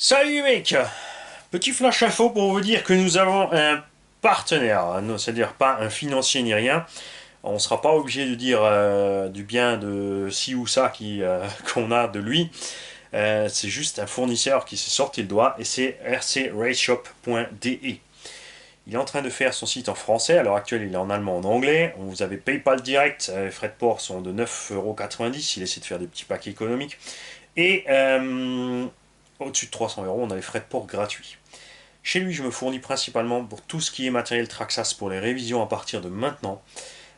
Salut mec. Petit flash info pour vous dire que nous avons un partenaire, c'est-à-dire pas un financier ni rien. On ne sera pas obligé de dire du bien de ci ou ça qu'on a de lui. C'est juste un fournisseur qui s'est sorti le doigt et c'est rcrateshop.de. Il est en train de faire son site en français, à l'heure actuelle il est en allemand, en anglais. Vous avez PayPal direct, les frais de port sont de 9,90 €, il essaie de faire des petits paquets économiques. Et au-dessus de 300 €, on a les frais de port gratuits. Chez lui, je me fournis principalement pour tout ce qui est matériel Traxas pour les révisions à partir de maintenant.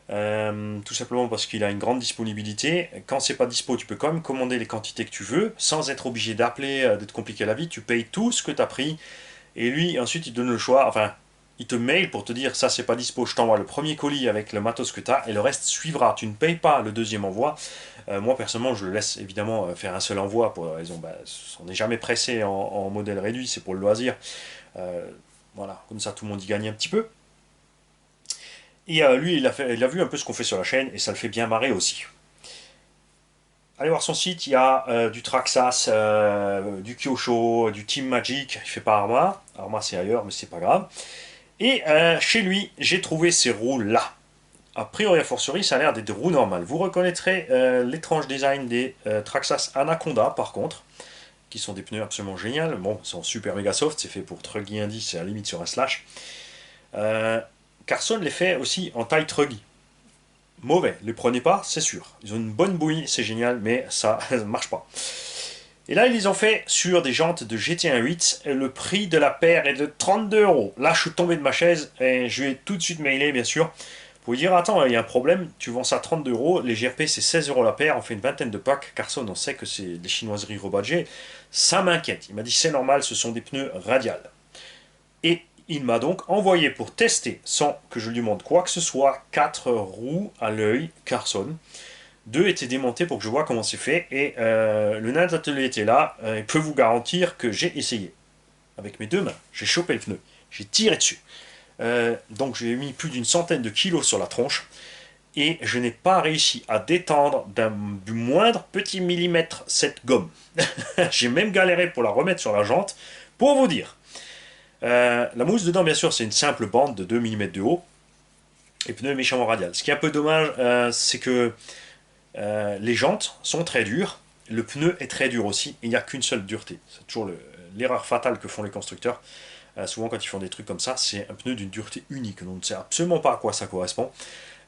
Tout simplement parce qu'il a une grande disponibilité. Quand c'est pas dispo, tu peux quand même commander les quantités que tu veux, sans être obligé d'appeler, de te compliquer la vie. Tu payes tout ce que tu as pris, et lui, ensuite, il te donne le choix. Enfin, il te mail pour te dire ça, c'est pas dispo, je t'envoie le premier colis avec le matos que tu as, et le reste suivra. Tu ne payes pas le deuxième envoi. Moi, personnellement, je le laisse évidemment faire un seul envoi pour la raison, on n'est jamais pressé en modèle réduit, c'est pour le loisir. Euh, voilà, comme ça, tout le monde y gagne un petit peu. Et lui, il a vu un peu ce qu'on fait sur la chaîne et ça le fait bien marrer aussi. Allez voir son site, il y a du Traxas, du Kyosho, du Team Magic, il fait pas Arma. Arma c'est ailleurs, mais c'est pas grave. Et chez lui, j'ai trouvé ces roues là. A priori, a fortiori, ça a l'air d'être des roues normales. Vous reconnaîtrez l'étrange design des Traxas Anaconda par contre, qui sont des pneus absolument géniaux. Bon, ils sont super méga soft, c'est fait pour Truggy Indy, c'est à la limite sur un slash. Euh, Carson les fait aussi en taille Truggy. Mauvais, les prenez pas, c'est sûr. Ils ont une bonne bouille, c'est génial, mais ça ne marche pas. Et là, ils les ont fait sur des jantes de GT1 8. Le prix de la paire est de 32 €. Là, je suis tombé de ma chaise et je vais tout de suite mailer, bien sûr, pour lui dire attends, il y a un problème, tu vends ça à 32 €. Les GRP, c'est 16 € la paire. On fait une vingtaine de packs. Carson, on sait que c'est des chinoiseries rebadgées. Ça m'inquiète. Il m'a dit c'est normal, ce sont des pneus radiales. Et il m'a donc envoyé pour tester, sans que je lui demande quoi que ce soit, 4 roues à l'œil Carson. Deux étaient démontés pour que je vois comment c'est fait. Et le nain d'atelier était là. Il peut vous garantir que j'ai essayé. Avec mes deux mains, j'ai chopé le pneu. J'ai tiré dessus. Donc j'ai mis plus d'une centaine de kilos sur la tronche. Et je n'ai pas réussi à détendre du moindre petit millimètre cette gomme. J'ai même galéré pour la remettre sur la jante. Pour vous dire. La mousse dedans, bien sûr, c'est une simple bande de 2 mm de haut. Et pneu méchamment radial. Ce qui est un peu dommage, c'est que les jantes sont très dures. Le pneu est très dur aussi. Il n'y a qu'une seule dureté. C'est toujours l'erreur fatale que font les constructeurs. Souvent, quand ils font des trucs comme ça, c'est un pneu d'une dureté unique. On ne sait absolument pas à quoi ça correspond.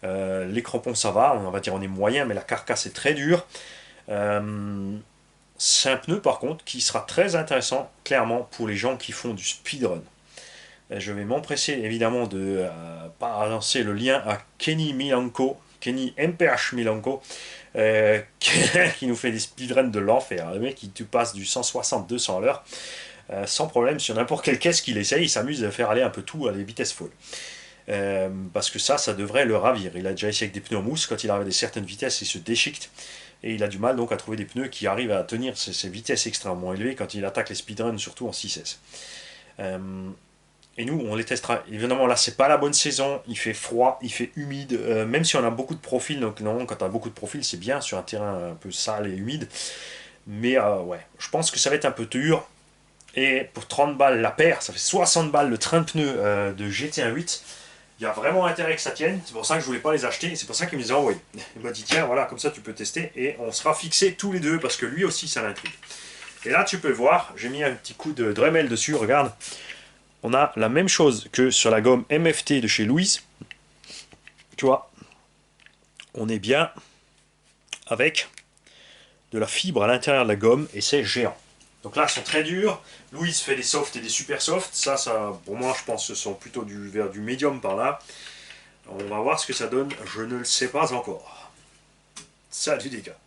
Les crampons, ça va. On va dire on est moyen, mais la carcasse est très dure. C'est un pneu, par contre, qui sera très intéressant, clairement, pour les gens qui font du speedrun. Je vais m'empresser évidemment de lancer le lien à Kenny Milanko, Kenny MPH Milanko, qui nous fait des speedruns de l'enfer. Le mec, il te passe du 160-200 à l'heure, sans problème, sur n'importe quelle caisse qu'il essaye, il s'amuse à faire aller un peu tout à des vitesses folles. Parce que ça devrait le ravir. Il a déjà essayé avec des pneus en mousse, quand il arrive à des certaines vitesses, il se déchiquette. Et il a du mal donc à trouver des pneus qui arrivent à tenir ces vitesses extrêmement élevées quand il attaque les speedruns, surtout en 6S. Et nous, on les testera. Évidemment, là, c'est pas la bonne saison. Il fait froid, il fait humide. Même si on a beaucoup de profils, donc non, quand on a beaucoup de profils, c'est bien sur un terrain un peu sale et humide. Mais ouais, je pense que ça va être un peu dur. Et pour 30 balles la paire, ça fait 60 balles le train de pneus de GT1 8. Il y a vraiment intérêt que ça tienne. C'est pour ça que je voulais pas les acheter. C'est pour ça qu'il me les a envoyés. Il m'a dit tiens, voilà, comme ça tu peux tester. Et on sera fixés tous les deux parce que lui aussi, ça l'intrigue. Et là, tu peux voir, j'ai mis un petit coup de Dremel dessus. Regarde. On a la même chose que sur la gomme MFT de chez Louise. Tu vois, on est bien avec de la fibre à l'intérieur de la gomme et c'est géant. Donc là, elles sont très dures. Louise fait des softs et des super softs. Ça, pour moi, je pense que ce sont plutôt vers du médium par là. On va voir ce que ça donne. Je ne le sais pas encore. Salut les gars.